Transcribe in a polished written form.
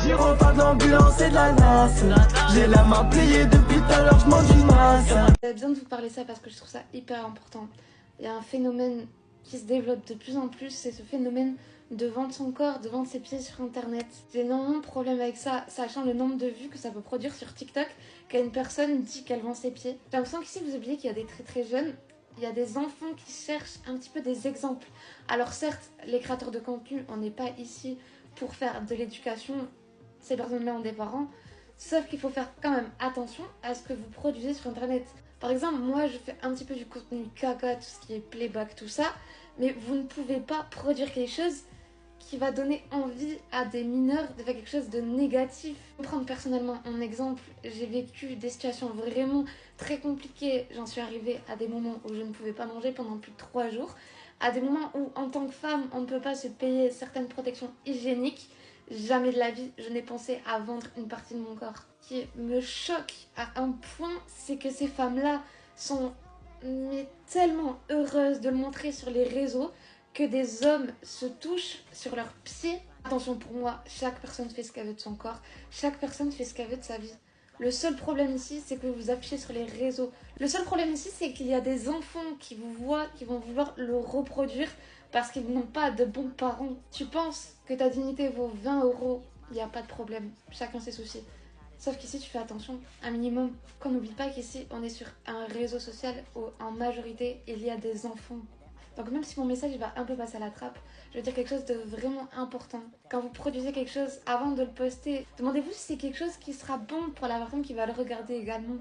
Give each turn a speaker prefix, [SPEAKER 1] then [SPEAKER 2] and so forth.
[SPEAKER 1] du repas de l'ambulance et de la nasse. J'ai la main pliée depuis tout à l'heure, je mange une masse.
[SPEAKER 2] J'avais besoin de vous parler ça parce que je trouve ça hyper important. Il y a un phénomène qui se développe de plus en plus, c'est ce phénomène de vendre son corps, de vendre ses pieds sur internet. J'ai énormément de problèmes avec ça, sachant le nombre de vues que ça peut produire sur TikTok quand une personne dit qu'elle vend ses pieds. J'ai l'impression qu'ici vous oubliez qu'il y a des très jeunes, il y a des enfants qui cherchent un petit peu des exemples. Alors certes, les créateurs de contenu, on n'est pas ici pour faire de l'éducation, ces personnes-là ont des parents, sauf qu'il faut faire quand même attention à ce que vous produisez sur internet. Par exemple, moi je fais un petit peu du contenu caca, tout ce qui est playback, tout ça, mais vous ne pouvez pas produire quelque chose qui va donner envie à des mineurs de faire quelque chose de négatif. Pour prendre personnellement un exemple, j'ai vécu des situations vraiment très compliquées. J'en suis arrivée à des moments où je ne pouvais pas manger pendant plus de 3 jours, à des moments où en tant que femme on ne peut pas se payer certaines protections hygiéniques. Jamais de la vie je n'ai pensé à vendre une partie de mon corps. Ce qui me choque à un point, c'est que ces femmes-là sont tellement heureuses de le montrer sur les réseaux que des hommes se touchent sur leurs pieds. Attention, pour moi, chaque personne fait ce qu'elle veut de son corps, chaque personne fait ce qu'elle veut de sa vie. Le seul problème ici, c'est que vous affichez sur les réseaux. Le seul problème ici, c'est qu'il y a des enfants qui vous voient, qui vont vouloir le reproduire parce qu'ils n'ont pas de bons parents. Tu penses que ta dignité vaut 20 €, il n'y a pas de problème, chacun ses soucis. Sauf qu'ici, tu fais attention, un minimum, qu'on n'oublie pas qu'ici, on est sur un réseau social où en majorité, il y a des enfants. Donc même si mon message va un peu passer à la trappe, je veux dire quelque chose de vraiment important. Quand vous produisez quelque chose, avant de le poster, demandez-vous si c'est quelque chose qui sera bon pour la personne qui va le regarder également.